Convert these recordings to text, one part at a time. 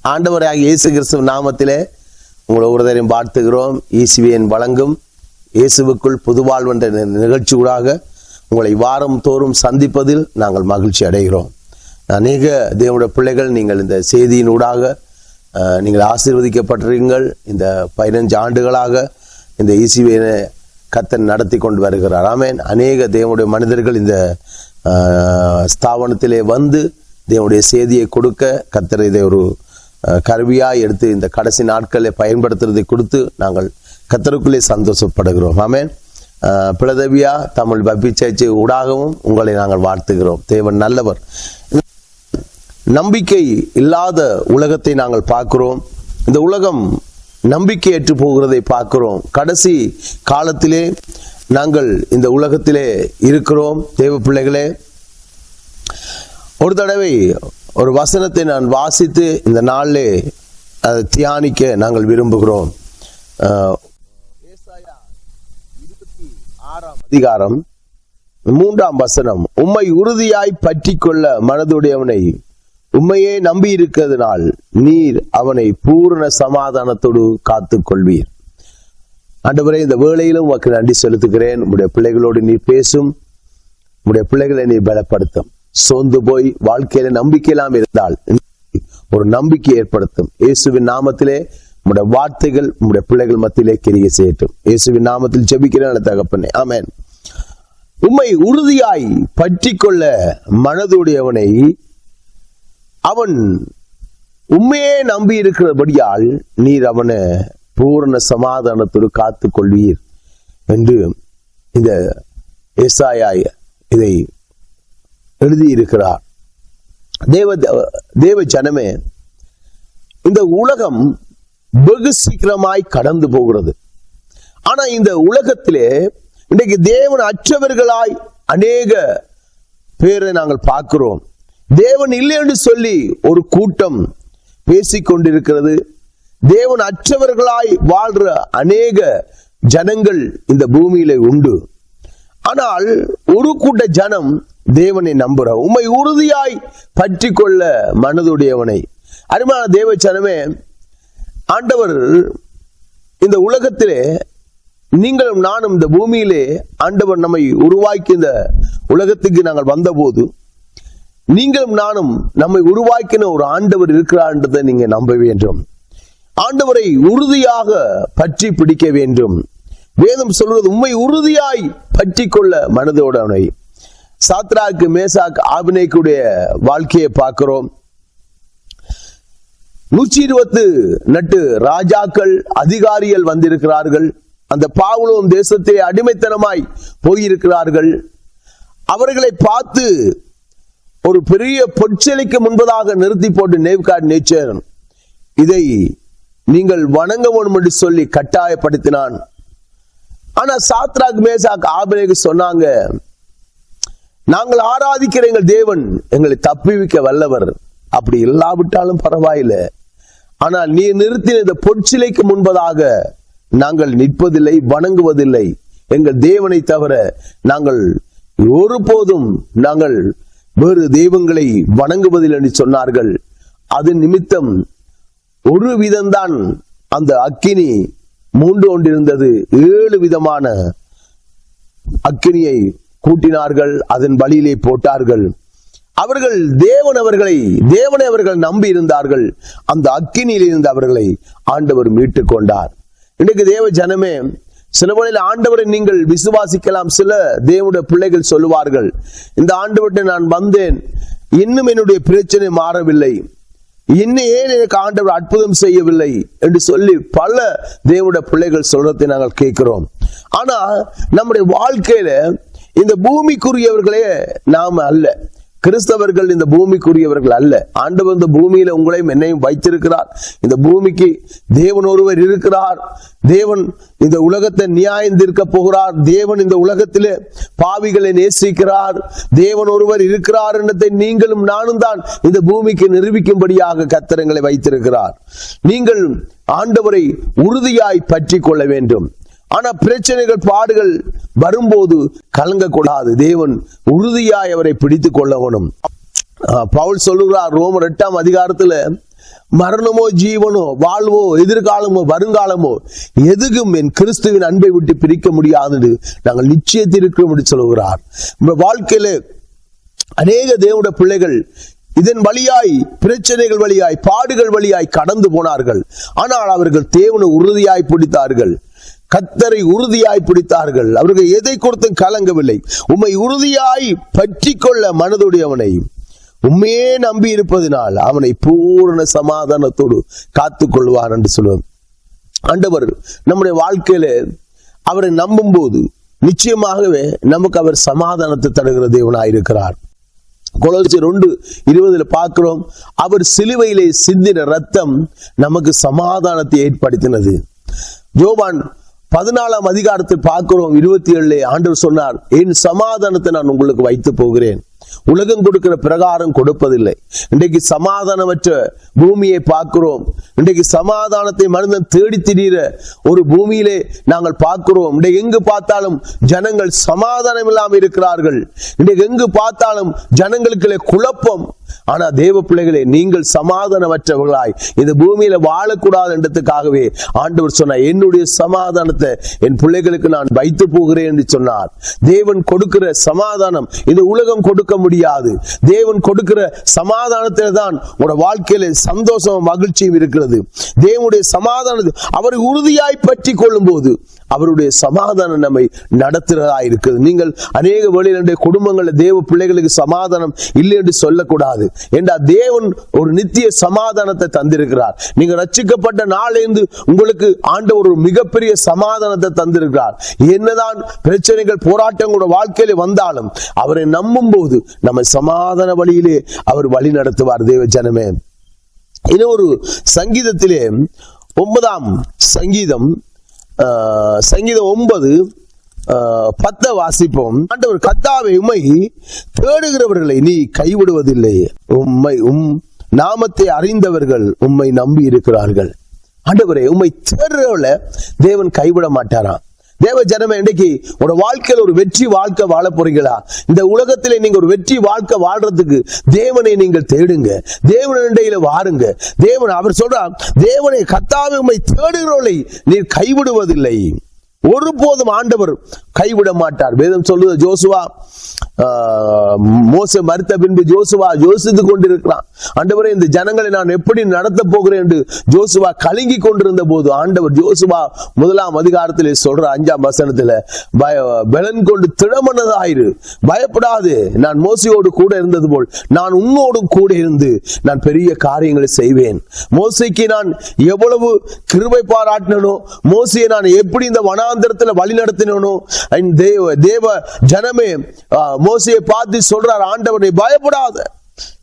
ஆண்டவராகிய இயேசு கிறிஸ்துவ நாமத்திலே உங்களை ஒருவரையும் வாழ்த்துகிறோம். இயேசுவின் வழங்கும் இயேசுவுக்குள் புதுவாழ்வு என்ற நிகழ்ச்சியூடாக உங்களை வாரம் தோறும் சந்திப்பதில் நாங்கள் மகிழ்ச்சி அடைகிறோம். அநேக தேவனுடைய பிள்ளைகள் நீங்கள் இந்த செய்தியின் ஊடாக நீங்கள் ஆசீர்வதிக்கப்பட்டிருங்கள். இந்த 15 ஆண்டுகளாக இந்த இயேசுவினை கர்த்தர் நடத்தி கொண்டு வருகிறார். ஆமென். அநேக தேவனுடைய மனிதர்கள் இந்த ஸ்தாபனத்திலே வந்து தேவனுடைய செய்தியை கொடுக்க கர்த்தர் இதை ஒரு கருவியாய் எடுத்து இந்த கடைசி நாட்களை பயன்படுத்துறதை கொடுத்து நாங்கள் கர்த்தருக்குள்ளே சந்தோஷப்படுகிறோம். ஆமென். பிளதவியா தமிழ் பப்பிச்சை ஊடாகவும் உங்களை நாங்கள் வாழ்த்துகிறோம். தேவன் நல்லவர். நம்பிக்கை இல்லாத உலகத்தை நாங்கள் பார்க்கிறோம். இந்த உலகம் நம்பிக்கையற்று போகிறதை பார்க்கிறோம். கடைசி காலத்திலே நாங்கள் இந்த உலகத்திலே இருக்கிறோம். தேவ பிள்ளைகளே, ஒரு தடவை ஒரு வசனத்தை நான் வாசித்து இந்த நாளிலே அதை தியானிக்க நாங்கள் விரும்புகிறோம். ஏசாயா 26 அதிகாரம் 3 வசனம். உம்மை உறுதியாய் பற்றி கொள்ள மனதுடையவனை உம்மையே நம்பி இருக்கிறதுனால் நீர் அவனை பூரண சமாதானத்தோடு காத்து கொள்வீர். ஆண்டவரே, இந்த வேளையிலும் உமக்கு நன்றி செலுத்துகிறேன். உம்முடைய பிள்ளைகளோடு நீ பேசும். உம்முடைய பிள்ளைகளை நீ பலப்படுத்தும். சோர்ந்து போய் வாழ்க்கையில நம்பிக்கை இல்லாமல் இருந்தால் ஒரு நம்பிக்கை ஏற்படுத்தும். இயேசுவின் நாமத்திலே உம்முடைய வார்த்தைகள் உம்முடைய பிள்ளைகள் மத்தியிலே கிரியை செய்யட்டும். இயேசுவின் நாமத்தில் ஜெபிக்கிறேன் தகப்பனே, ஆமென். உம்மை உறுதியாய் பற்றி கொள்ள மனதுடையவனை அவன் உண்மையே நம்பி இருக்கிறபடியால் நீர் அவனை பூரண சமாதானத்தோடு காத்து கொள்வீர் என்று இந்த ஏசாயா இதை எழுதியிருக்கிறார். தேவ ஜனமே, இந்த உலகம் வெகு சீக்கிரமாய் கடந்து போகிறது. ஆனா இந்த உலகத்திலே இன்றைக்கு தேவன் அற்றவர்களாய் அநேக பேரை நாங்கள் பார்க்கிறோம். தேவன் இல்லை என்று சொல்லி ஒரு கூட்டம் பேசிக்கொண்டிருக்கிறது. தேவன் அற்றவர்களாய் வாழ்ற அநேக ஜனங்கள் இந்த பூமியில உண்டு. ஆனால் ஒரு கூட்ட ஜனம் தேவனை நம்புற. உம்மை உறுதியாய் பற்றி கொள்ள மனதுடையவனை. அருமையான தேவ ஜனமே, ஆண்டவர் இந்த உலகத்திலே நீங்களும் நானும் இந்த பூமியிலே ஆண்டவர் நம்மை உருவாக்கி இந்த உலகத்துக்கு நாங்கள் வந்தபோது நீங்களும் நானும் நம்மை உருவாக்கின ஒரு ஆண்டவர் இருக்கிறார் என்றதை நீங்க நம்ப வேண்டும். ஆண்டவரை உறுதியாக பற்றி பிடிக்க வேண்டும். வேதம் சொல்வது உம்மை உறுதியாய் பற்றி கொள்ள மனதோடவனை. சாத்ராக்கு மேசாக் ஆபினேக்குடைய வாழ்க்கையை பார்க்கிறோம். 128 ராஜாக்கள் அதிகாரிகள் வந்திருக்கிறார்கள். அந்த பாவுலோன் தேசத்திலே அடிமைத்தனமாய் போயிருக்கிறார்கள். அவர்களை பார்த்து ஒரு பெரிய பொற்சிலைக்கு முன்பதாக நிறுத்தி போட்டு நேபுகாத்நேச்சர் இதை நீங்கள் வணங்க வேண்டும் என்று சொல்லி கட்டாயப்படுத்தினான். ஆனா சாத்ராக் மேசாக் ஆபினேக்கு சொன்னாங்க, நாங்கள் ஆராதிக்கிற எங்கள் தேவன் எங்களை தப்பிவிக்க வல்லவர். அப்படி இல்லாவிட்டாலும் பரவாயில்லை, ஆனால் நீ நிறுத்தின இந்த பொற்சிலைக்கு முன்பதாக நாங்கள் நிற்பதில்லை, வணங்குவதில்லை. எங்கள் தேவனை தவிர நாங்கள் ஒருபோதும் நாங்கள் வேறு தெய்வங்களை வணங்குவதில்லை என்று சொன்னார்கள். அது நிமித்தம் ஒரு விதம்தான் அந்த அக்கினி மூண்டு கொண்டிருந்தது. 7 விதமான அக்கினியை கூட்டினார்கள், அதன் வழியிலே போட்டார்கள். அவர்கள் தேவனை அவர்கள் நம்பி இருந்தார்கள். அந்த அக்கினியில் இருந்து அவர்களை ஆண்டவர் மீட்டு கொண்டார். இன்றைக்கு தேவ ஜனமே, சில வேளையில் ஆண்டவரை நீங்கள் விசுவாசிக்கலாம். சில தேவனுடைய பிள்ளைகள் சொல்லுவார்கள், இந்த ஆண்டவர்கிட்ட நான் வந்தேன், இன்னும் என்னுடைய பிரச்சனை மாறவில்லை, இன்னும் ஏன் எனக்கு ஆண்டவர் அற்புதம் செய்யவில்லை என்று சொல்லி பல தேவனுடைய பிள்ளைகள் சொல்றதை நாங்கள் கேட்கிறோம். ஆனா நம்முடைய வாழ்க்கையில இந்த பூமிக்குரியவர்களே நாம அல்ல. கிறிஸ்தவர்கள் இந்த பூமிக்குரியவர்கள் அல்ல. ஆண்டவர் இந்த பூமியில உங்களையும் என்னையும் வைத்திருக்கிறார். இந்த பூமிக்கு தேவன் ஒருவர் இருக்கிறார். தேவன் இந்த உலகத்தை நியாயம் தீர்க்க போகிறார். தேவன் இந்த உலகத்திலே பாவிகளை நேசிக்கிறார். தேவன் ஒருவர் இருக்கிறார் என்றதை நீங்களும் நானும் தான் இந்த பூமிக்கு நிரூபிக்கும்படியாக கர்த்தர் வைத்திருக்கிறார். நீங்கள் ஆண்டவரை உறுதியாய் பற்றி கொள்ள வேண்டும். ஆனா பிரச்சனைகள் பாடுகள் வரும்போது கலங்கக்கூடாது. தேவன் உறுதியாய் அவரை பிடித்துக் கொள்ளணும். பவுல் சொல்லுகிறார் ரோமர் 8 அதிகாரத்துல, மரணமோ ஜீவனோ வாழ்வோ எதிர்காலமோ வருங்காலமோ எதுக்கும் என் கிறிஸ்துவின் அன்பை விட்டு பிரிக்க முடியாது நாங்கள் நிச்சயத்தில் இருக்கிறோம் என்று சொல்கிறார். வாழ்க்கையில அநேக தேவனுடைய பிள்ளைகள் இதன் வழியாய், பிரச்சனைகள் வழியாய், பாடுகள் வழியாய் கடந்து போனார்கள். ஆனால் அவர்கள் தேவனை உறுதியாய் பிடித்தார்கள், கர்த்தரை உறுதியாய் பிடித்தார்கள். அவர்கள் எதை கொடுத்தும் கலங்கவில்லை. உம்மை உறுதியாய் பற்றி கொள்ள மனதுடையவனை உண்மையே நம்பி இருப்பதினால் அவனை பூரண சமாதானத்தோடு காத்துக் கொள்வார் என்று சொல்லுவோம். ஆண்டவர் நம்முடைய வாழ்க்கையில அவரை நம்பும் போது நிச்சயமாகவே நமக்கு அவர் சமாதானத்தை தருகிற தேவனாயிருக்கிறார். கொலோசியர் 2:20 பார்க்கிறோம், அவர் சிலுவையிலே சிந்தின ரத்தம் நமக்கு சமாதானத்தை ஏற்படுத்தினது. யோவான் 14ஆம் அதிகாரத்தில் பார்க்கிறோம் 27 ஆண்டவர் சொன்னார், என் சமாதானத்தை நான் உங்களுக்கு வைத்து போகிறேன், உலகம் கொடுக்கிற பிரகாரம் கொடுப்பதில்லை. இன்றைக்கு சமாதானமற்ற பூமியை பார்க்கிறோம். இன்றைக்கு சமாதானத்தை மனிதன் தேடி திரிகிற ஒரு பூமியிலே நாங்கள் பார்க்கிறோம். இன்றைக்கு எங்கு பார்த்தாலும் ஜனங்கள் சமாதானம் இல்லாமல் இருக்கிறார்கள். இன்றைக்கு எங்கு பார்த்தாலும் ஜனங்களுக்கு குழப்பம். ஆனா தேவ பிள்ளைகளே, நீங்கள் சமாதானமற்றவர்களாய் இந்த பூமியில வாழக்கூடாது என்றதுக்காகவே ஆண்டவர் சொன்னார், என்னுடைய சமாதானத்தை என் பிள்ளைகளுக்கு நான் வைத்து போகிறேன் என்று சொன்னார். தேவன் கொடுக்கிற சமாதானம் இந்த உலகம் கொடுக்க முடியாது. தேவன் கொடுக்கிற சமாதானத்தில் தான் உங்களோட வாழ்க்கையில சந்தோஷமும் மகிழ்ச்சியும் இருக்கிறது. தேவனுடைய சமாதானத்தை அவரை உறுதியாய் பற்றி கொள்ளும் போது அவருடைய சமாதானம் நம்மை நடத்துகிறதா இருக்குது. நீங்கள் அநேக வழியில குடும்பங்களில் தேவ பிள்ளைகளுக்கு சமாதானம் இல்லை என்று சொல்லக்கூடாது. என்றால் தேவன் ஒரு நித்திய சமாதானத்தை தந்திருக்கிறார். நீங்க ரட்சிக்கப்பட்ட நாளிலிருந்து உங்களுக்கு ஆண்டவர் ஒரு மிகப்பெரிய சமாதானத்தை தந்திருக்கிறார். என்னதான் பிரச்சனைகள் போராட்டங்களோட வாழ்க்கையில வந்தாலும் அவரை நம்பும் போது நம்ம சமாதான வழியிலே அவர் வழி நடத்துவார். தேவ ஜனமே, இன்னொரு சங்கீதத்திலே 9ஆம் சங்கீதம் 9:10 வாசிப்போம். ஆண்டவர், கர்த்தாவே உம்மை தேடுகிறவர்களை நீ கைவிடுவதில்லை, உம்மை நாமத்தை அறிந்தவர்கள் உம்மை நம்பி இருக்கிறார்கள். ஆண்டவரே, உம்மை தேடுறவர்களை தேவன் கைவிட மாட்டாராம். தேவ ஜனமே, இன்றைக்கு ஒரு வாழ்க்கையில் ஒரு வெற்றி வாழ்க்கை வாழ போறீங்களா? இந்த உலகத்திலே நீங்க ஒரு வெற்றி வாழ்க்கை வாழ்றதுக்கு தேவனை நீங்கள் தேடுங்க, தேவனிடையில வாருங்க. தேவன் அவர் சொல்றார், தேவனை கர்த்தாவே உம்மை தேடுகிறவர்களை நீர் கைவிடுவதில்லை, ஒருபோதும் ஆண்டவர் கைவிட மாட்டார். வேதம் சொல்லுது, ஜோசுவா மோசே மரித்த பின்பு ஜோசுவா யோசித்துக் கொண்டிருக்கிறான். ஆண்டவரே, இந்த ஜனங்களை நான் எப்படி நடத்த போகிறேன் என்று ஜோசுவா கலங்கி கொண்டிருந்த போது ஆண்டவர் ஜோசுவா 1ஆம் அதிகாரத்திலே சொல்ற 5ஆம் வசனத்துல, பலன் கொண்டு திடமனதாயிரு, பயப்படாது, நான் மோசையோடு கூட இருந்தது போல் நான் உன்னோடும் கூட இருந்து நான் பெரிய காரியங்களை செய்வேன். மோசைக்கு நான் எவ்வளவு கிருபை பாராட்டினோ, மோசையை நான் எப்படி இந்த வனாந்தரத்துல வழி நடத்தினோ, தேவ ஜனமே மோசையை பார்த்து சொல்றார், ஆண்டவர் நீ பயப்படாத,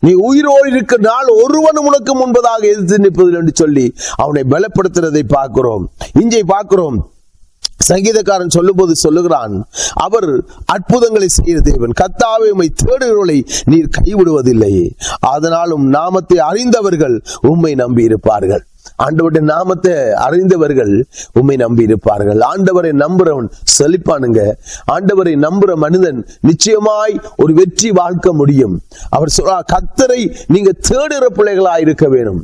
நீ உயிரோடு இருக்கிற நாள் ஒருவனும் உனக்கு முன்பதாக எதிர்த்து நிற்பதில்லை என்று சொல்லி அவனை பலப்படுத்துறதை பார்க்கிறோம். இங்கே பார்க்கிறோம், சங்கீதக்காரன் சொல்லும் போது சொல்லுகிறான், அவர் அற்புதங்களை செய்கிற தேவன், கர்த்தாவே உம்மை தேடுகிறவர்களை நீர் கைவிடுவதில்லை, அதனாலும் நாமத்தை அறிந்தவர்கள் உம்மை நம்பி இருப்பார்கள். ஆண்டவருடைய நாமத்தை அறிந்தவர்கள் உம்மை நம்பி இருப்பார்கள். ஆண்டவரை நம்புறவன் செழிப்பானுங்க. ஆண்டவரை நம்புற மனிதன் நிச்சயமாய் ஒரு வெற்றி வாழ்க்க முடியும். அவர் சொல்ற, கர்த்தரை நீங்க தேடுகிற பிள்ளைகளா இருக்க வேணும்.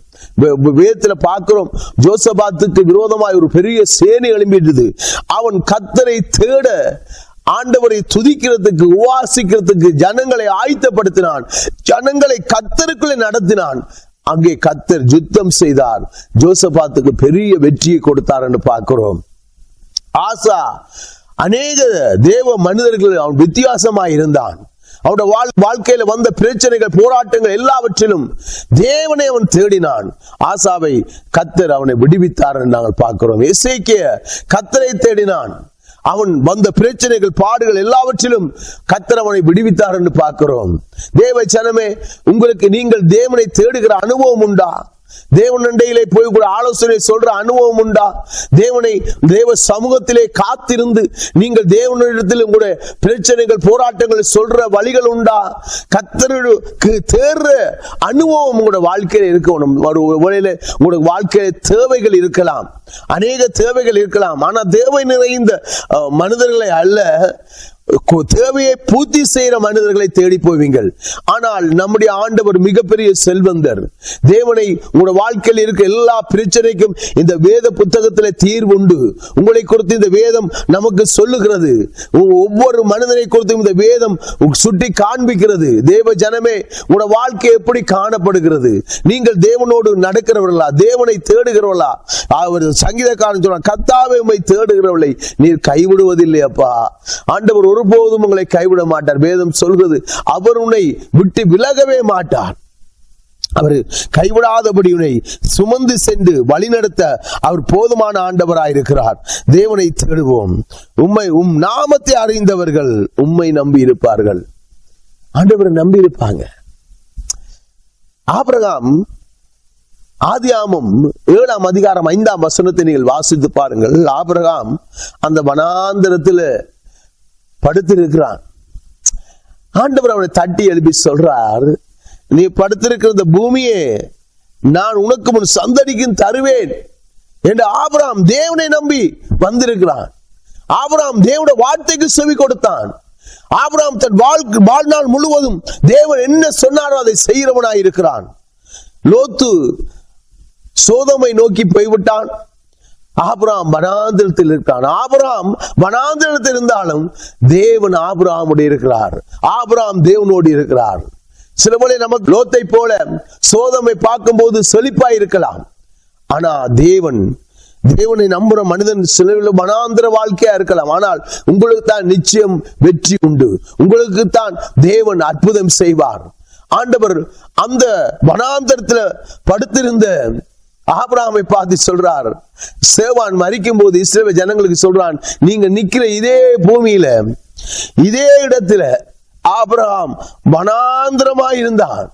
வேதத்துல பார்க்கிறோம், ஜோசபாத்துக்கு விரோதமாய் ஒரு பெரிய சேனை எழும்பிட்டது. அவன் கர்த்தரை தேட, ஆண்டவரை துதிக்கிறதுக்கு, உவாசிக்கிறதுக்கு ஜனங்களை ஆயத்தப்படுத்தினான், ஜனங்களை கர்த்தருக்குள்ளே நடத்தினான். அங்கே கர்த்தர் யுத்தம் செய்தார், ஜோசபாத்துக்கு பெரிய வெற்றியை கொடுத்தார் என்று பார்க்கிறோம். ஆசா அநேக தேவ மனிதர்கள் அவன் வித்தியாசமாய் இருந்தான். அவனுடைய வாழ்க்கையில வந்த பிரச்சனைகள், போராட்டங்கள் எல்லாவற்றிலும் தேவனை அவன் தேடினான். ஆசாவை கர்த்தர் அவனை விடுவித்தார் என்று நாங்கள் பார்க்கிறோம். எசேக்கியா கர்த்தரை தேடினான், அவன் வந்த பிரச்சனைகள், பாடுகள் எல்லாவற்றிலும் கர்த்தர் அவனை விடுவித்தார் என்று பார்க்கிறோம். தேவ ஜனமே, உங்களுக்கு நீங்கள் தேவனை தேடுகிற அனுபவம் உண்டா? தேவனிடையிலே போய் கூட ஆலோசனை சொல்ற அனுபவம் உண்டா? தேவனை தேவ சமூகத்திலே காத்திருந்து நீங்கள் தேவனிடத்திலும் கூட பிரச்சனைகள், போராட்டங்கள் சொல்ற வழிகள் உண்டா? கர்த்தருக்கு தேர்ற அனுபவம் உங்களோட வாழ்க்கையில இருக்கணும். ஒரு வேளையில உங்களோட வாழ்க்கையில தேவைகள் இருக்கலாம், அநேக தேவைகள் இருக்கலாம். ஆனா தேவை நிறைந்த மனிதர்களை அல்ல, தேவையை பூர்த்தி செய்யற மனிதர்களை தேடி போவீங்கள். ஆனால் நம்முடைய ஆண்டவர் மிகப்பெரிய செல்வந்தர். தேவனை உங்களுடைய வாழ்க்கையில் இருக்க எல்லா பிரச்சனைக்கும் இந்த வேத புத்தகத்தில் தீர்வு உண்டு. உங்களை குறித்து இந்த வேதம் நமக்கு சொல்லுகிறது. ஒவ்வொரு மனிதனை குறித்து இந்த வேதம் சுட்டி காண்பிக்கிறது. தேவ ஜனமே, உங்களுடைய வாழ்க்கை எப்படி காணப்படுகிறது? நீங்கள் தேவனோடு நடக்கிறவர்களா? தேவனை தேடுகிறவர்களா? அவர் சங்கீதக்காரன் சொல்றார், கர்த்தாவே உம்மை தேடுகிறவர்களை நீர் கைவிடுவதில்லை அப்பா. ஆண்டவர் ஒருபோதும் உங்களை கைவிட மாட்டார். வேதம் சொல்கிறது, அவர் உன்னை விட்டு விலகவே மாட்டார். அவர் கைவிடாதபடி உன்னை சுமந்து சென்று வழிநடத்த அவர் போதுமான ஆண்டவராயிருக்கிறார். தேவனை தேடுவோம். உம் நாமத்தை அறிந்தவர்கள் உம்மை நம்பி இருப்பார்கள். ஆண்டவரை நம்பி இருப்பாங்க. ஆபிரகாம் ஆதியாகமம் 7ஆம் அதிகாரம் 5ஆம் வசனத்தை நீங்கள் வாசித்து பாருங்கள். ஆபிரகாம் அந்த வனாந்தரத்தில் படுத்திருக்கிறான். ஆண்டவர் அவனை தட்டி எழுப்பி சொல்றார், நீ படுத்திருக்கிற இந்த பூமியே நான் உனக்கு முன் சந்ததிக்கும் தருவேன் என்று ஆபிரகாம் தேவனை நம்பி வந்திருக்கிறான். ஆபிரகாம் தேவனுடைய வார்த்தைக்கு செவி கொடுத்தான். ஆபிரகாம் தன் வாழ்நாள் முழுவதும் தேவன் என்ன சொன்னாரோ அதை செய்கிறவனாய் இருக்கிறான். லோத்து சோதோமை நோக்கி போய்விட்டான். ஆபிரகாம் வனாந்திரத்தில் இருக்கான். ஆபிரகாம் வனாந்திரத்தில் இருந்தாலும் தேவன் ஆபிரகாமோடு இருக்கிறார். ஆபிரகாம் தேவனோடு இருக்கிறார். சில வேளை நமக்கு லோத்தை போல சோதோமை பார்க்கும் போது செழிப்பாய் இருக்கலாம். ஆனா தேவனை நம்புற மனிதன் சில வனாந்திர வாழ்க்கையா இருக்கலாம். ஆனால் உங்களுக்கு தான் நிச்சயம் வெற்றி உண்டு. உங்களுக்கு தான் தேவன் அற்புதம் செய்வார். ஆண்டவர் அந்த வனாந்தரத்துல படுத்திருந்த ஆபிரகாமை பார்த்து சொல்றார், சேவான் மரிக்கும் போது இஸ்ரவேல் ஜனங்களுக்கு சொல்றான், நீங்க நிக்கிற இதே பூமியில இதே இடத்துல ஆபிரகாம் வனாந்திரமாய் இருந்தான்.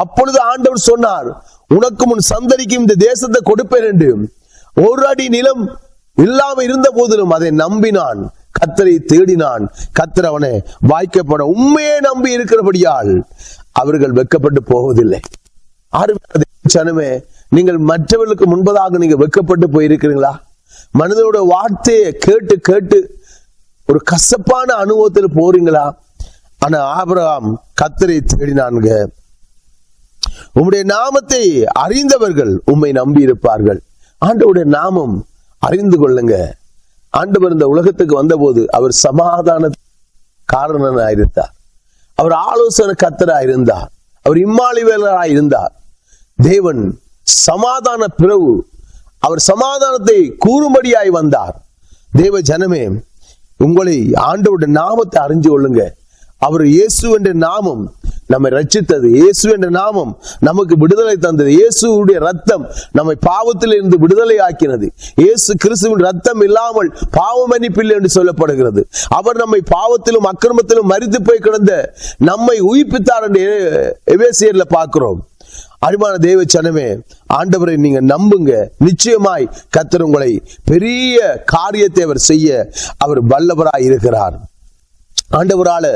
அப்பொழுது ஆண்டவர் சொன்னார், உனக்கு முன் சந்ததிக்கும் இந்த தேசத்தை கொடுப்பேன் என்று. ஒரு அடி நிலம் இல்லாம இருந்த போதிலும் அதை நம்பினான். கர்த்தரை தேடினான். கர்த்தர் அவனை வாய்க்கப்பட உண்மையே நம்பி இருக்கிறபடியால் அவர்கள் வெட்கப்பட்டு போவதில்லை. ஜனமே, நீங்கள் மற்றவர்களுக்கு முன்பதாக நீங்க வெட்கப்பட்டு போயிருக்கிறீங்களா? மனிதனோட வார்த்தையை கேட்டு கேட்டு ஒரு கசப்பான அனுபவத்தில் போறீங்களா? ஆனா ஆபிரகாம் கர்த்தரை தேடினாங்க. உம்முடைய நாமத்தை அறிந்தவர்கள் உம்மை நம்பி இருப்பார்கள். ஆண்டவருடைய நாமம் அறிந்து கொள்ளுங்க. ஆண்டவர் இந்த உலகத்துக்கு வந்த போது அவர் சமாதான காரணனாயிருந்தார். அவர் ஆலோசனை கர்த்தராயிருந்தார். அவர் இம்மானுவேலராயிருந்தார். தேவன் சமாதான பிரபு. அவர் சமாதானத்தை கூறும்படியாய் வந்தார். தேவ ஜனமே, உங்களை ஆண்டவருடைய நாமத்தை அறிஞ்சு கொள்ளுங்க. அவர் இயேசு என்ற நாமம் நம்மை ரட்சித்தது. இயேசு என்ற நாமம் நமக்கு விடுதலை தந்தது. இயேசுடைய ரத்தம் நம்மை பாவத்தில் இருந்து விடுதலை ஆக்கினது. இயேசு கிறிஸ்துவின் ரத்தம் இல்லாமல் பாவ மன்னிப்பில்லை என்று சொல்லப்படுகிறது. அவர் நம்மை பாவத்திலும் அக்கிரமத்திலும் மரித்து போய் கிடந்த நம்மை உயிர்ப்பித்தார் என்று எபேசியர்ல பார்க்கிறோம். அருமையான தேவ ஜனமே, ஆண்டவரை நீங்க நம்புங்க. நிச்சயமாய் கர்த்தர் உங்களை பெரிய காரியத்தை அவர் செய்ய அவர் வல்லவராய் இருக்கிறார். ஆண்டவரால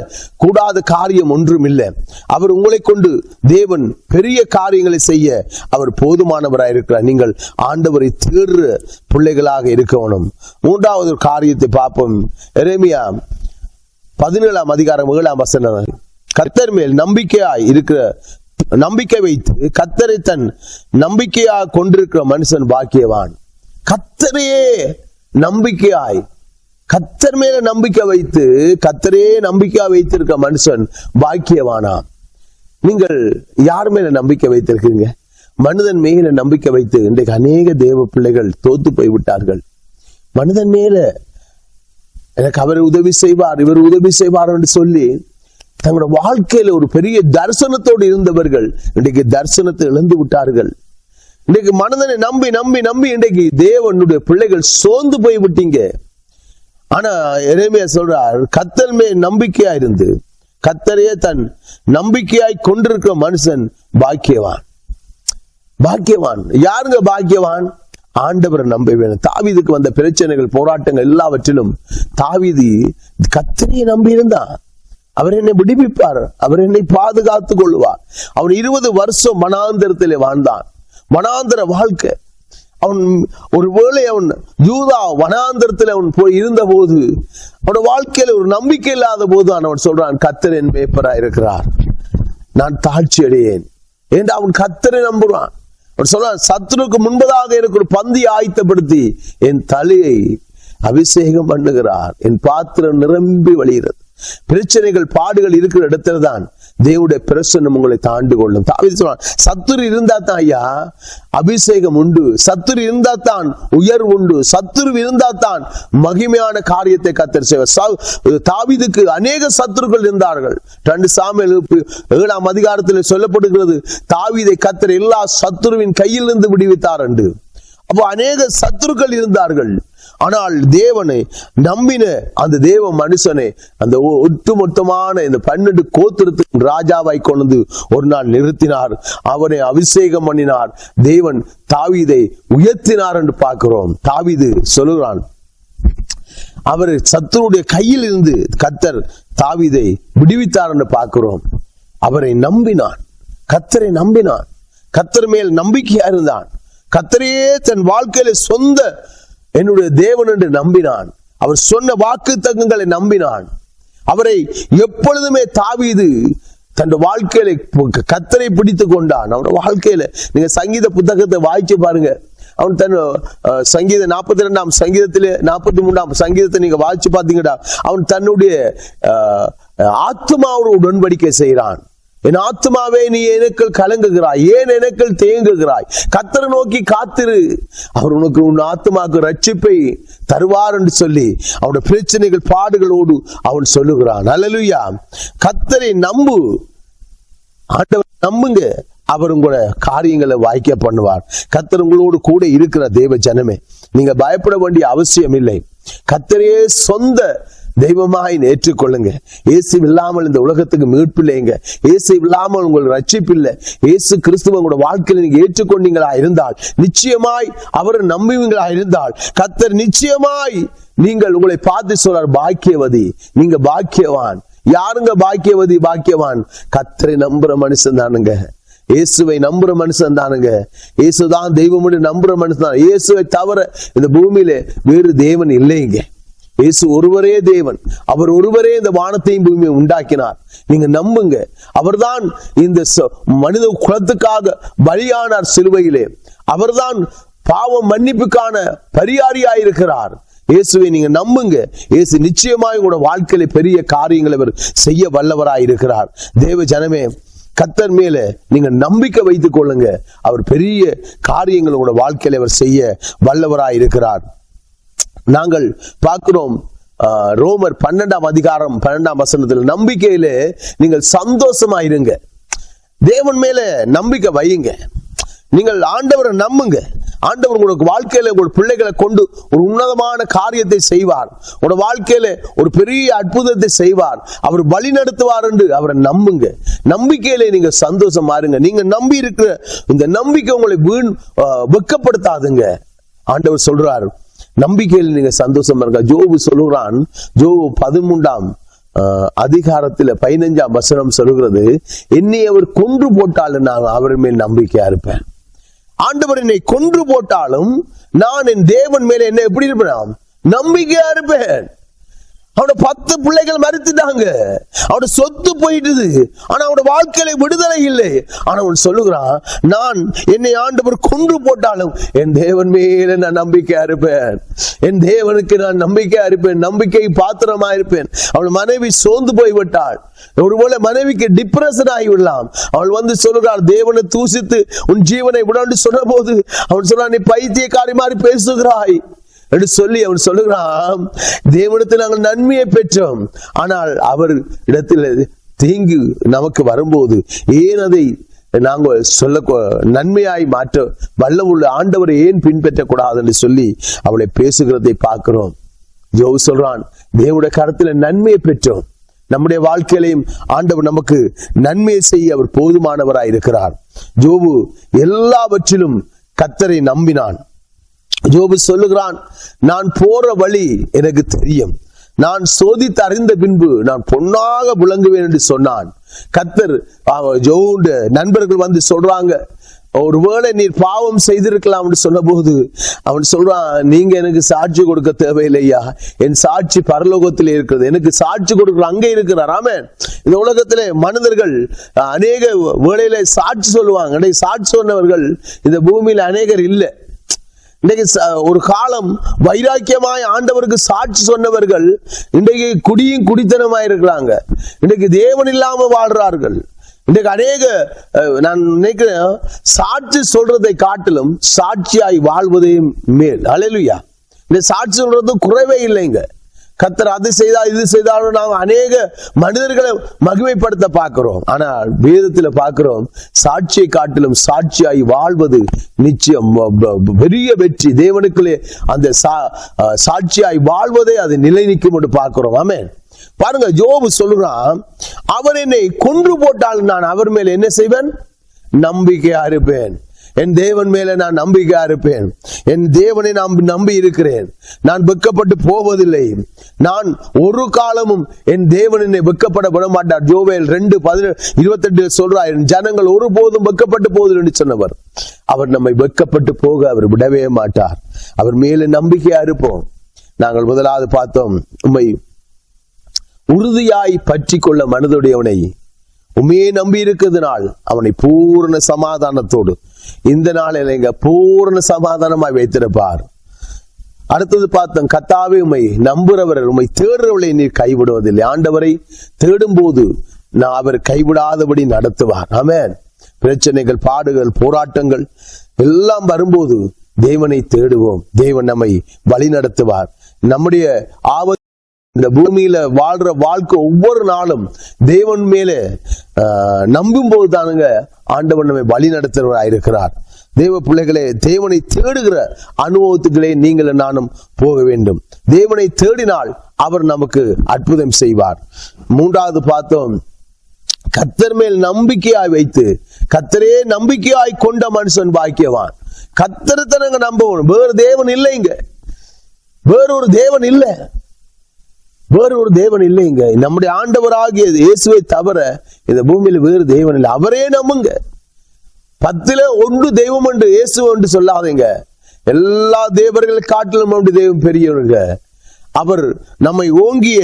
கூடாத காரியம் ஒன்றும் இல்லை. அவர் உங்களை கொண்டு தேவன் பெரிய காரியங்களை செய்ய அவர் போதுமானவராய் இருக்கிறார். நீங்கள் ஆண்டவரை தேடுற பிள்ளைகளாக இருக்கணும். மூன்றாவது ஒரு காரியத்தை பார்ப்போம். எரேமியா 17ஆம் அதிகாரம் 7ஆம் வசனம். கர்த்தர் மேல் நம்பிக்கை வைத்து கர்த்தரை தன் நம்பிக்கையாக கொண்டிருக்கிற மனுஷன் பாக்கியவான். கர்த்தரையே நம்பிக்கையாய், கர்த்தர் மேல நம்பிக்கை வைத்து கர்த்தரே நம்பிக்கை வைத்திருக்க மனுஷன் பாக்கியவானா? நீங்கள் யார் மேல நம்பிக்கை வைத்திருக்கீங்க? மனிதன் மேல நம்பிக்கை வைத்து இன்றைக்கு அநேக தேவ பிள்ளைகள் தோத்து போய் விட்டார்கள். மனிதன் மேல எனக்கு அவர் உதவி செய்வார், இவர் உதவி செய்வார் என்று சொல்லி தங்களோட வாழ்க்கையில ஒரு பெரிய தரிசனத்தோடு இருந்தவர்கள் இன்றைக்கு தரிசனத்தை இழந்து விட்டார்கள். இன்றைக்கு மனிதனை நம்பி நம்பி நம்பி இன்றைக்கு தேவனுடைய பிள்ளைகள் சோர்ந்து போய் விட்டீங்க. ஆனா எரேமியா சொல்றார், கர்த்தர் மேல் நம்பிக்கையா இருந்து கர்த்தரையே தன் நம்பிக்கையாய் கொண்டிருக்கிற மனுஷன் பாக்கியவான். பாக்கியவான் யாருங்க? பாக்கியவான் ஆண்டவரை நம்ப வேணும். தாவீதுக்கு வந்த பிரச்சனைகள், போராட்டங்கள் எல்லாவற்றிலும் தாவீது கர்த்தரையே நம்பி இருந்தான். அவர் என்னை விடுவிப்பார், அவர் என்னை பாதுகாத்துக் கொள்வார். அவன் 20 வருஷம் வனாந்தரத்திலே வாழ்ந்தான். வனாந்தர வாழ்க்கை. அவன் ஒருவேளை அவன் யூதா வனாந்தரத்தில் அவன் போய் இருந்த போது, அவனோட வாழ்க்கையில ஒரு நம்பிக்கை இல்லாத போது அவன் சொல்றான், கர்த்தர் என் மேய்ப்பரா இருக்கிறார், நான் தாழ்ச்சி அடையேன் என்று அவன் கர்த்தரை நம்புறான். அவன் சொல்றான், சத்துருக்கு முன்பதாக எனக்கு ஒரு பந்தி ஆயத்தப்படுத்தி என் தலையை அபிஷேகம் பண்ணுகிறார், என் பாத்திரம் நிரம்பி வழிகிறது. பிரச்சனைகள் பாடுகள் இருக்கிற இடத்துல தான் தேவனுடைய பிரசன்னம் உங்களை தாண்டு கொள்ளும். தாவீது சொல்றான், சத்துரு இருந்தா தான் ஐயா அபிஷேகம் உண்டு, சத்துரு இருந்தா தான் உயர்வு உண்டு, சத்துரு இருந்தா தான் மகிமையான காரியத்தை கர்த்தர் செய்வார். தாவீதுக்கு அநேக சத்துருக்கள் இருந்தார்கள். 2 சாமுவேல் 7ஆம் அதிகாரத்தில் சொல்லப்படுகிறது, தாவீதை கர்த்தர் எல்லா சத்துருவின் கையிலிருந்து விடுவித்தார் என்று. அப்போ அநேக சத்துருக்கள் இருந்தார்கள். ஆனால் தேவனை நம்பின அந்த தேவ மனுஷனை அந்த ஒட்டுமொத்தமான இந்த 12 கோத்திரத்துக்கு ராஜாவாய் கொண்டு ஒரு நாள் நிறுத்தினார். அவனை அபிஷேகம் பண்ணினார். தேவன் தாவீதை உயர்த்தினார் என்று பார்க்கிறோம். தாவீது சொல்லுகிறான், அவர் சத்துருடைய கையில் இருந்து கர்த்தர் தாவீதை விடுவித்தார் என்று பார்க்கிறோம். அவரை நம்பினான், கர்த்தரை நம்பினான், கர்த்தர் மேல் நம்பிக்கையா இருந்தான். கர்த்தரையே தன் வாழ்க்கையில சொந்த என்னுடைய தேவன் என்று நம்பினான். அவர் சொன்ன வாக்கு தங்கங்களை நம்பினான். அவரை எப்பொழுதுமே தாவீது தன் வாழ்க்கையில கர்த்தரை பிடித்து கொண்டான். அவனோட வாழ்க்கையில நீங்க சங்கீத புத்தகத்தை வாய்ச்சி பாருங்க. அவன் தன் சங்கீத 42ஆம் சங்கீதத்திலே 43ஆம் சங்கீதத்தை நீங்க வாய்ச்சி பார்த்தீங்கடா, அவன் தன்னுடைய ஆத்மாவோடு உடன்படிக்கை செய்கிறான். என் ஆத்மாவே நீ எனக்குள் கலங்குகிறாய், ஏன் எனக்குள் தேங்குகிறாய், கர்த்தரை நோக்கி காத்திரு, அவர் உனக்கு உன் ஆத்மாவுக்கு ரட்சிப்பை தருவார் என்று சொல்லி அவனுடைய பிரச்சனைகள் பாடுகளோடு அவன் சொல்லுகிறான். அல்லேலூயா. கர்த்தரை நம்பு, ஆண்டவர் நம்புங்க, அவர் உங்களோட காரியங்களை வாய்க்க பண்ணுவார். கர்த்தர் உங்களோடு கூட இருக்கிற தேவ ஜனமே, நீங்க பயப்பட வேண்டிய அவசியம் இல்லை. கர்த்தரையே சொந்த தெய்வமாய் ஏற்றுக்கொள்ளுங்க. இயேசு இல்லாமல் இந்த உலகத்துக்கு மீட்பு இல்லைங்க. இயேசு இல்லாமல் உங்களுக்கு ரட்சிப்பு இல்லை. இயேசு கிறிஸ்துவ உங்களோட வாழ்க்கையில நீங்க ஏற்றுக்கொண்டீங்களா இருந்தால், நிச்சயமாய் அவரை நம்புவீங்களா இருந்தால், கர்த்தர் நிச்சயமாய் நீங்கள் உங்களை பார்த்து சொல்றார், பாக்கியவதி, நீங்க பாக்கியவான். யாருங்க பாக்கியவதி? பாக்கியவான் கர்த்தரை நம்புற மனுஷன் தானுங்க. இயேசுவை நம்புற மனுஷன் தானுங்க. இயேசுதான் தெய்வம் நம்புற மனுஷன் தான். இயேசுவை தவிர இந்த பூமியில வேறு தேவன் இல்லைங்க. இயேசு ஒருவரே தேவன். அவர் ஒருவரே இந்த வானத்தையும் பூமியை உண்டாக்கினார். நீங்க நம்புங்க. அவர்தான் இந்த மனித குலத்துக்காக பலியானார் சிலுவையிலே. அவர்தான் பாவம் மன்னிப்புக்கான பரிகாரியாயிருக்கிறார். இயேசுவை நீங்க நம்புங்க. இயேசு நிச்சயமாய் உங்களோட வாழ்க்கையில பெரிய காரியங்களை அவர் செய்ய வல்லவராயிருக்கிறார். தேவ ஜனமே, கர்த்தர் மேல நீங்க நம்பிக்கை வைத்துக் கொள்ளுங்க. அவர் பெரிய காரியங்கள் உங்களோட வாழ்க்கையில அவர் செய்ய வல்லவராயிருக்கிறார். நாங்கள் பார்க்கிறோம் ரோமர் 12ஆம் அதிகாரம் 12ஆம் வசனத்தில், நம்பிக்கையில நீங்கள் சந்தோஷமா இருங்க, தேவன் மேல நம்பிக்கை வையுங்க, நீங்கள் ஆண்டவரை நம்புங்க. ஆண்டவர் உங்களுக்கு வாழ்க்கையில உங்கள் பிள்ளைகளை கொண்டு ஒரு உன்னதமான காரியத்தை செய்வார். உங்களோட வாழ்க்கையில ஒரு பெரிய அற்புதத்தை செய்வார். அவர் வழி நடத்துவார் என்று அவரை நம்புங்க. நம்பிக்கையில நீங்க சந்தோஷமா இருங்க. நீங்க நம்பி இருக்கிற இந்த நம்பிக்கை உங்களை வெட்கப்படுத்தாதுங்க. ஆண்டவர் சொல்றார், நம்பிக்கையில் நீங்க சந்தோஷமா இருக்க. ஜோபு சொல்லுகிறான், ஜோபு 13ஆம் அதிகாரத்துல 15ஆம் வசனம் சொல்லுகிறது, என்னை அவர் கொன்று போட்டாலும் நான் அவர் மேல் நம்பிக்கையா இருப்பேன். ஆண்டவர் என்னை கொன்று போட்டாலும் நான் என் தேவன் மேல என்ன எப்படி இருப்பேன்? நம்பிக்கையா இருப்பேன். அவனோட 10 பிள்ளைகள் மரித்துட்டாங்க, அவனோட சொத்து போயிட்டுது, ஆனா அவனோட வாழ்க்கையில விடுதலை இல்லை. ஆனா அவன் சொல்லுகிறான், நான் என்னை ஆண்டவர் கொன்று போட்டாலும் என் தேவன் மேல நான் நம்பிக்கையா இருப்பேன், என் தேவனுக்கு நான் நம்பிக்கையா இருப்பேன், நம்பிக்கை பாத்திரமா இருப்பேன். அவள் மனைவி சோர்ந்து போய்விட்டாள். ஒருவேளை மனைவிக்கு டிப்ரெஷன் ஆகிவிடலாம். அவள் வந்து சொல்லுகிறாள், தேவனை தூசித்து உன் ஜீவனை விடாண்டு சொன்ன போது அவன் சொல்றான், நீ பைத்தியக்காரி மாதிரி பேசுகிறாய் என்று சொல்லி அவன் சொல்லுகிறான், தேவனிடத்தில் நாங்கள் நன்மையை பெற்றோம், ஆனால் அவர் இடத்தில் தீங்கு நமக்கு வரும்போது ஏன் அதை நாங்கள் சொல்ல நன்மையாய் மாற்ற வல்லமுள்ள ஆண்டவரை ஏன் பின்பற்றக்கூடாது என்று சொல்லி அவளை பேசுகிறதை பார்க்கிறோம். யோபு சொல்றான், தேவனுடைய கரத்துல நன்மையை பெற்றோம், நம்முடைய வாழ்க்கையிலையும் ஆண்டவர் நமக்கு நன்மையை செய்ய அவர் போதுமானவராய் இருக்கிறார். யோபு எல்லாவற்றிலும் கர்த்தரை நம்பினான். யோபு சொல்லுகிறான், நான் போற வழி எனக்கு தெரியும், நான் சோதித்து அறிந்த பின்பு நான் பொன்னாக விளங்குவேன் என்று சொன்னான். கர்த்தர் யோபுடைய நண்பர்கள் வந்து சொல்றாங்க, ஒருவேளை நீர் பாவம் செய்திருக்கலாம் சொன்ன போது அவன் சொல்றான், நீங்க எனக்கு சாட்சி கொடுக்க தேவையில்லையா, என் சாட்சி பரலோகத்தில் இருக்கிறது, எனக்கு சாட்சி கொடுக்கிற அங்கே இருக்கிறார். ஆமென். இந்த உலகத்திலே மனிதர்கள் அநேக வேளையில சாட்சி சொல்லுவாங்க. சாட்சி சொன்னவர்கள் இந்த பூமியில அநேகர் இல்லை. இன்றைக்கு ஒரு காலம் வைராக்கியமாய் ஆண்டவருக்கு சாட்சி சொன்னவர்கள் இன்றைக்கு குடியும் குடித்தனமாய் இருக்கிறாங்க. இன்றைக்கு தேவன் இல்லாம வாழ்றார்கள். இன்றைக்கு அநேக, நான் நினைக்கிறேன், சாட்சி சொல்றதை காட்டிலும் சாட்சியாய் வாழ்வதே மேல். அல்லேலூயா. இந்த சாட்சி சொல்றது குறைவே இல்லைங்க. கர்த்தர் அது செய்தா இது செய்தாலும் நாம் அநேக மனிதர்களை மகிமைப்படுத்த பார்க்கிறோம். ஆனால் வேதத்துல பார்க்கிறோம், சாட்சியை காட்டிலும் சாட்சியாய் வாழ்வது நிச்சயம் பெரிய வெற்றி. தேவனுக்குள்ளே அந்த சாட்சியாய் வாழ்வதே அது நிலை நிற்கும் என்று பார்க்கிறோம். ஆமென். பாருங்க, யோபு சொல்றான், அவர் என்னை கொன்று போட்டால் நான் அவர் மேல என்ன செய்வேன்? நம்பிக்கையா இருப்பேன். என் தேவன் மேல நான் நம்பிக்கையா இருப்பேன். என் தேவனை நான் நம்பி இருக்கிறேன். நான் வெட்கப்பட்டு போவதில்லை. நான் ஒரு காலமும் என் தேவன் என்னை வெட்கப்பட விட மாட்டார். யோவேல் 2:28 சொல்றார், என் ஜனங்கள் ஒருபோதும் வெட்கப்பட்டு போவதில்லை என்று சொன்னவர். அவர் நம்மை வெட்கப்பட்டு போக அவர் விடவே மாட்டார். அவர் மேல நம்பிக்கையா இருப்போம். நாங்கள் முதலாவது பார்த்தோம், உம்மை உறுதியாய் பற்றி கொள்ள மனதுடையவனை உண்மையே நம்பி இருக்கிறதுனால் அவனை பூரண சமாதானத்தோடு இந்த நாளில் எங்க பூரண சமாதானமாய் வைத்திருப்பார். அடுத்தது பார்த்தோம், கர்த்தாவே உம்மை நம்புறவர்கள், உம்மை தேடுறவர்களை நீர் கைவிடுவதில்லை. ஆண்டவரை தேடும் போது நான் அவர் கைவிடாதபடி நடத்துவார். ஆமென். பிரச்சனைகள், பாடுகள், போராட்டங்கள் எல்லாம் வரும்போது தேவனை தேடுவோம். தேவன் நம்மை வழி நடத்துவார். நம்முடைய ஆபத்து, இந்த பூமியில வாழ்ற வாழ்க்கை ஒவ்வொரு நாளும் தேவன் மேல நம்பும் போது தானுங்க ஆண்டவன் நம்மை வழி நடத்துகிறவராயிருக்கிறார். தேவ பிள்ளைகளே, தேவனை தேடுகிற அனுபவத்துக்களே நீங்கள் நானும் போக வேண்டும். தேவனை தேடினால் அவர் நமக்கு அற்புதம் செய்வார். மூன்றாவது பார்த்தோம், கர்த்தர் மேல் நம்பிக்கையாய் வைத்து கர்த்தரே நம்பிக்கையாய் கொண்ட மனுஷன் பாக்கியவான். கர்த்தரை தானங்க நம்பணும். வேறு தேவன் இல்லைங்க. வேறொரு தேவன் இல்லை. வேறு ஒரு தேவன் இல்லைங்க. நம்முடைய ஆண்டவராகிய இயேசுவை தவிர இந்த பூமியில வேறு தேவன் இல்லை. அவரே நம்புங்க. 10ல் 1 தெய்வம் என்று இயேசு என்று சொல்லாதீங்க. எல்லா தேவர்களை காட்டிலும் நம்முடைய தெய்வம் பெரியவருங்க. அவர் நம்மை ஓங்கிய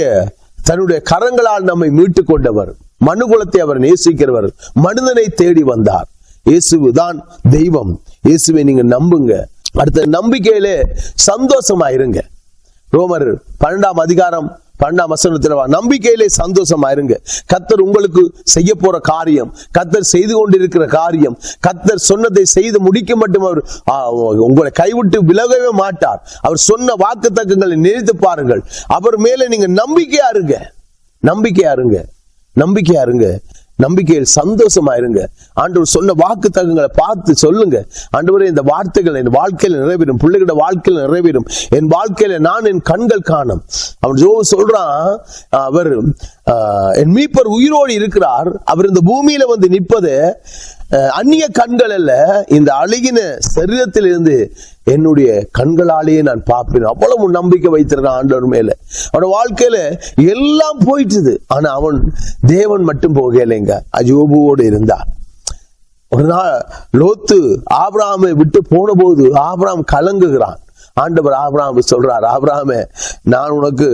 தன்னுடைய கரங்களால் நம்மை மீட்டு கொண்டவர். மனுகுலத்தை அவர் நேசிக்கிறவர். மனிதனை தேடி வந்தார். இயேசுதான் தெய்வம். இயேசுவை நீங்க நம்புங்க. அடுத்த நம்பிக்கையிலே சந்தோஷமாயிருங்க. ரோமர் 12:12 நம்பிக்கையிலே சந்தோஷமாயிருங்க. கர்த்தர் உங்களுக்கு செய்ய போற காரியம், கர்த்தர் செய்து கொண்டிருக்கிற காரியம், கர்த்தர் சொன்னதை செய்து முடிக்க மட்டும் அவர் உங்களை கைவிட்டு விலகவே மாட்டார். அவர் சொன்ன வாக்குத்தத்தங்களை நினைத்து பாருங்கள். அவர் மேல நீங்க நம்பிக்கையா இருங்க. நம்பிக்கையா இருங்க. நம்பிக்கையா இருங்க. நம்பிக்கையில் சந்தோஷமா இருங்க. ஆண்டவர் சொன்ன வாக்கு தகங்களை பார்த்து சொல்லுங்க, ஆண்டவரே இந்த வார்த்தைகள் என் வாழ்க்கையில நிறைவேறும், பிள்ளைகளோட வாழ்க்கையில நிறைவேறும், என் வாழ்க்கையில நான் என் கண்கள் காணும். அவன் சொல்றான், அவர் என் மீட்பர் உயிரோடு இருக்கிறார். அவர் இந்த பூமியில வந்து நிற்பது அந்நிய கண்கள் அல்ல, இந்த அழுகின சரீரத்தில் இருந்து என்னுடைய கண்களாலேயே நான் பார்ப்பேன். அவ்வளவு நம்பிக்கை வைத்திருக்கான் ஆண்டவர் மேல. அவனோட வாழ்க்கையில எல்லாம் போயிட்டுது, ஆனா அவன் தேவன் மட்டும் போகலைங்க. யோபுவோடு இருந்தார். ஒரு நாள் லோத்து ஆபிரகாமை விட்டு போன போது ஆபிரகாம் கலங்குகிறான். ஆண்டவர் ஆபிரகாம் சொல்றார், ஆபிரகாமே நான் உனக்கு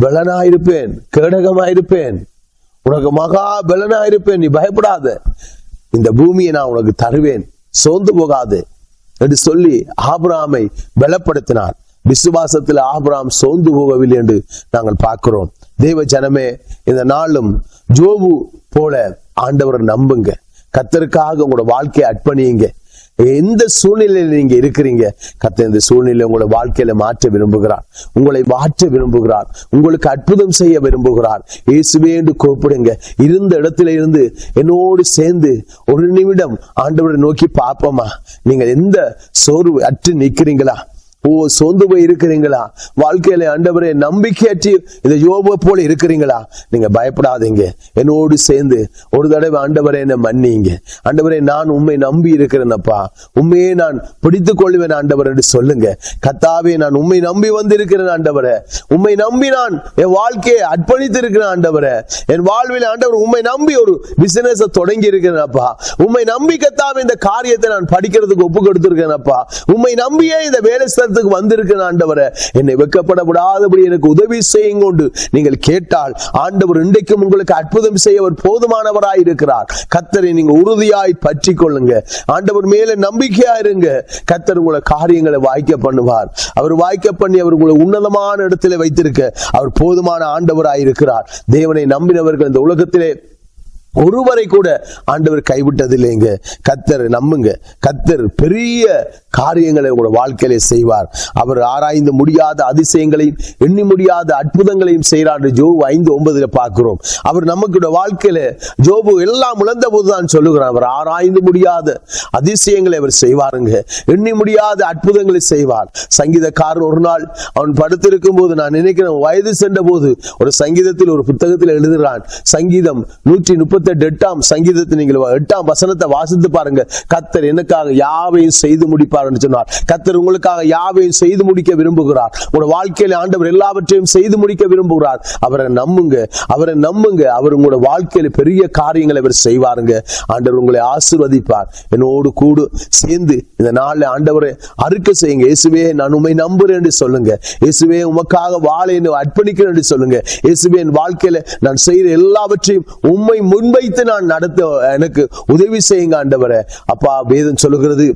பலனாயிருப்பேன், கேடகமாயிருப்பேன், உனக்கு மகா பலனாயிருப்பேன், நீ பயப்படாத, இந்த பூமியை நான் உனக்கு தருவேன், சோர்ந்து போகாது என்று சொல்லி ஆபிரகாமை பலப்படுத்தினார். விசுவாசத்தில் ஆபிரகாம் சோர்ந்து போகவில்லை என்று நாங்கள் பார்க்கிறோம். தேவ ஜனமே, இந்த நாளும் யோபு போல ஆண்டவரை நம்புங்க. கர்த்தருக்காக உங்களோட வாழ்க்கையை அர்ப்பணியுங்க. எந்த சூழ்நிலையில் நீங்க இருக்கிறீங்க, கர்த்தர் இந்த சூழ்நிலை உங்களோட வாழ்க்கையில மாற்ற விரும்புகிறார், உங்களை மாற்ற விரும்புகிறார், உங்களுக்கு அற்புதம் செய்ய விரும்புகிறார். இயேசுவே என்று கூப்பிடுங்க. இருந்த இடத்துல இருந்து என்னோடு சேர்ந்து ஒரு நிமிடம் ஆண்டவரை நோக்கி பார்ப்போமா? நீங்கள் எந்த சோர்வு அற்று நிற்கிறீங்களா? சோர்ந்து போய் இருக்கிறீங்களா? வாழ்க்கையில ஆண்டவரே நம்பிக்கையற்றி இந்த யோபை போல இருக்கிறீங்களா? நீங்க பயப்படாதீங்க. என்னோடு சேர்ந்து ஒரு தடவை ஆண்டவரே என்ன மன்னிங்க. ஆண்டவரே நான் உம்மை நம்பி இருக்கிறேனப்பா, உண்மையே நான் பிடித்துக் கொள்வேன் ஆண்டவர் என்று சொல்லுங்க. கர்த்தாவே நான் உம்மை நம்பி வந்திருக்கிறேன் ஆண்டவரே, உம்மை நம்பி நான் என் வாழ்க்கையை அர்ப்பணித்து இருக்கிறேன் ஆண்டவரே. என் வாழ்வில் ஆண்டவர் உம்மை நம்பி ஒரு பிசினஸ் தொடங்கி இருக்கிறேனப்பா. உம்மை நம்பி கர்த்தாவே இந்த காரியத்தை நான் படிக்கிறதுக்கு ஒப்பு கொடுத்திருக்கிறேனப்பா. உம்மை நம்பியே இந்த வேலை வந்திருக்கிற ஆண்டவரே, என்னை வெட்கப்பட விடாதபடி எனக்கு உதவி செய்யுங்க கொண்டு நீங்கள் கேட்டால் ஆண்டவர் இன்றைக்கும் உங்களுக்கு அற்புதம் செய்ய அவர் போதுமானவராய் இருக்கிறார். கர்த்தரை நீங்க உறுதியாய் பற்றி கொள்ளுங்க. ஆண்டவர் மேல நம்பிக்கையா இருங்க. கர்த்தர் உங்களை காரியங்களை வாய்க்க பண்ணுவார். அவர் வாய்க்க பண்ணி அவர் உங்களை உன்னதமான இடத்துல வைத்திருக்க அவர் போதுமான ஆண்டவராய் இருக்கிறார். தேவனை நம்பினவர்கள் இந்த உலகத்திலே ஒருவரை கூட ஆண்டவர் கைவிட்டதில்லைங்க. கர்த்தர் நம்புங்க. கர்த்தர் பெரிய காரியங்களை உங்களோட வாழ்க்கையிலே செய்வார். அவர் ஆராய்ந்து முடியாத அதிசயங்களையும் எண்ணி முடியாத அற்புதங்களையும் செய்கிறார். ஜோபு 5:9 பார்க்கிறோம். அவர் நமக்கு வாழ்க்கையில ஜோபு எல்லாம் இழந்த போதுதான் சொல்லுகிறார், அவர் ஆராய்ந்து முடியாத அதிசயங்களை அவர் செய்வாருங்க, எண்ணி முடியாத அற்புதங்களை செய்வார். சங்கீதக்காரன் ஒரு நாள் அவன் படுத்திருக்கும் போது, நான் நினைக்கிறேன் வயது சென்ற போது, ஒரு சங்கீதத்தில் ஒரு புத்தகத்தில் எழுதுகிறான். சங்கீதம் 138 சங்கீதத்தில் நீங்கள் 8ஆம் வசனத்தை வாசித்து பாருங்க. கர்த்தர் எனக்காக யாவையும் செய்து முடிப்பார் என்று சொன்னார். கர்த்தர் உங்களுக்காக யாவையும் செய்து முடிக்க விரும்புகிறார். உங்களுடைய வாழ்க்கையில் ஆண்டவர் எல்லாவற்றையும் செய்து முடிக்க விரும்புகிறார். அவரை நம்புங்க, அவரை நம்புங்க. அவர் உங்களுடைய வாழ்க்கையில் பெரிய காரியங்களை அவர் செய்வாருங்க. ஆண்டவர் உங்களை ஆசீர்வதிப்பார். என்னோடு கூடு சேர்ந்து இந்த நாளில் ஆண்டவரை அறிக்கை செய்யுங்க. இயேசுவே நான் உம்மை நம்புறேன் என்று சொல்லுங்க. இயேசுவே உமக்காக வாழ என்னை அர்ப்பணிக்கிறேன் என்று சொல்லுங்க. இயேசுவே என் வாழ்க்கையில நான் செய்கிற எல்லாவற்றையும் உம்மை முன்வைத்து நான் நடத்த எனக்கு உதவி செய்யுங்க ஆண்டவரே. அப்பா, வேதம் சொல்லுகிறது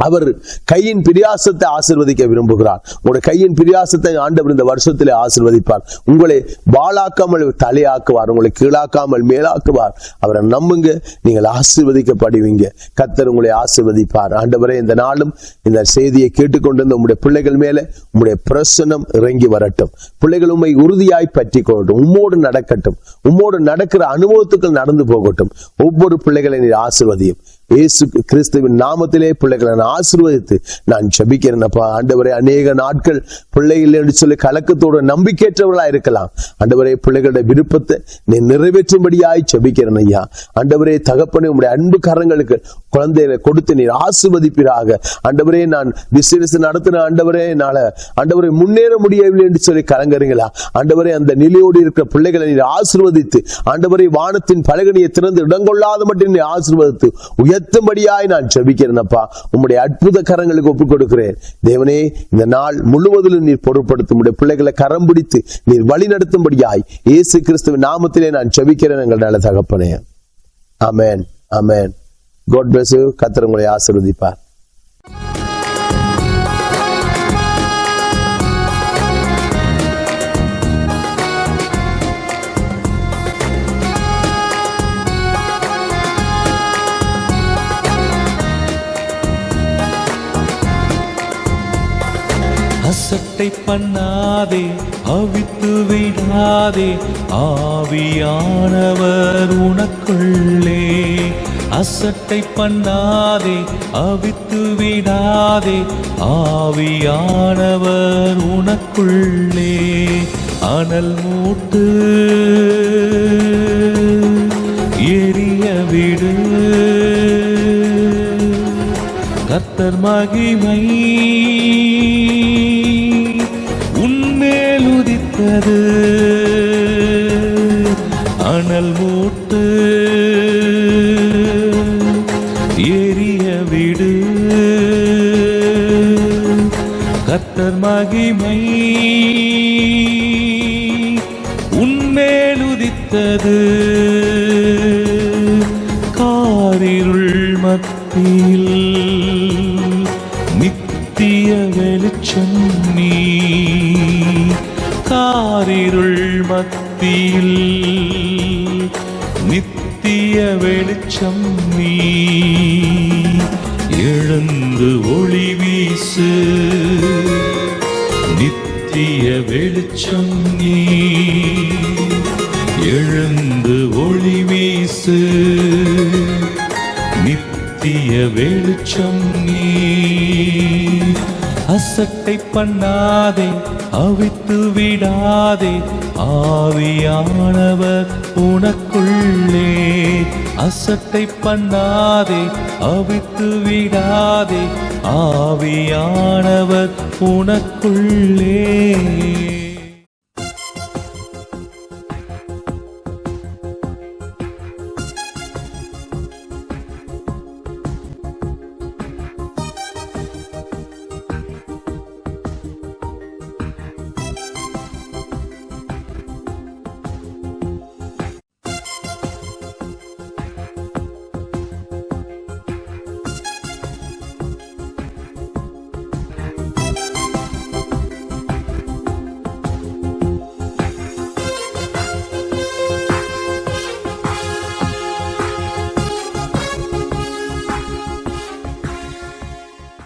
அவர் கையின் பிரியாசத்தை ஆசீர்வதிக்க விரும்புகிறார். உங்களுடைய கையின் பிரியாசத்தை ஆண்டவர் இந்த வருஷத்திலே ஆசீர்வதிப்பார். உங்களை வாளாக்காமல் தலையாக்குவார், உங்களை கீழாக்காமல் மேலாக்குவார். அவரை நம்புங்க, நீங்கள் ஆசீர்வதிக்கப்படுவீங்க. கர்த்தர் உங்களை ஆசீர்வதிப்பார். ஆண்டவரே, இந்த நாளும் இந்த செய்தியை கேட்டுக்கொண்டிருந்த உங்களுடைய பிள்ளைகள் மேல உங்களுடைய பிரசன்னம் இறங்கி வரட்டும். பிள்ளைகள் உண்மை உறுதியாய் பற்றி கொள்ளட்டும். உம்மோடு நடக்கட்டும். உம்மோடு நடக்கிற அனுபவத்துக்கள் நடந்து போகட்டும். ஒவ்வொரு பிள்ளைகளை நீர் ஆசீர்வதியும். இயேசு கிறிஸ்துவின் நாமத்திலே பிள்ளைகளை நான் ஆசீர்வதித்து நான் ஜெபிக்கிறேன். ஆண்டவரே, அநேக நாட்கள் பிள்ளைகள் என்று சொல்லி கலக்கத்தோடு நம்பிக்கையற்றவர்களா இருக்கலாம். ஆண்டவரே, பிள்ளைகளுடைய விருப்பத்தை நீ நிறைவேற்றும்படியாய் ஜெபிக்கிறேன் ஐயா. ஆண்டவரே, தகப்பனே, உம்முடைய அன்பு கரங்களுக்கு குழந்தைகளை கொடுத்து நீர் ஆசீர்வதிப்பீராக. ஆண்டவரே, நான் பிசினஸ் நடத்தின ஆண்டவரே, ஆண்டவரை முன்னேற முடியவில்லை என்று சொல்லி கலங்குறீங்களா? ஆண்டவரே, அந்த நிலையோடு இருக்கிற பிள்ளைகளை நீர் ஆசீர்வதித்து, ஆண்டவரே, வானத்தின் பலகணியை திறந்து இடங்கொள்ளாத மட்டும் நீ ஆசீர்வதித்து உயர்த்தும்படியாய் நான் ஜெபிக்கிறேன் அப்பா. உம்முடைய அற்புத கரங்களுக்கு ஒப்புக் கொடுக்கிறேன். தேவனே, இந்த நாள் முழுவதிலும் நீர் பொறுப்படுத்தும் உம்முடைய பிள்ளைகளை கரம் பிடித்து நீர் வழி நடத்தும்படியாய் இயேசு கிறிஸ்துவின் நாமத்திலே நான் ஜெபிக்கிறேன் எங்கள் நல்ல தகப்பனே. ஆமென், ஆமென். God bless you. கர்த்தர் உங்களை ஆசீர்வதிப்பார். அசட்டை பண்ணாதே, அவித்து விடாதே, ஆவியானவர் உனக்குள்ளே. அசட்டை பண்ணாதே, அவித்து விடாதே, ஆவியானவர் உனக்குள்ளே. அனல் மூட்டு எரிய விடு, கர்த்தர் மகிமை உன்மேல் உதித்தது. அனல் மூட்டு எரிய விடு, கர்த்தர் மகிமை உன்மேல் உதித்தது. காரிருள் மத்தியில் நித்திய வெளிச்சம் நீ. காரிருள் மத்தியில் நித்திய வெளிச்சம் நீ. எழுந்து ஒளி வீசு, நித்திய வெளிச்சம் நீ. எழுந்து ஒளி வீசு, நித்திய வெளிச்சம் நீ. அசட்டை பண்ணாதே, அவித்து விடாதே, ஆவியானவர் உனக்குள்ளே. அசட்டை பண்ணாதே, அவித்து விடாதே, ஆவியானவர் உனக்குள்ளே.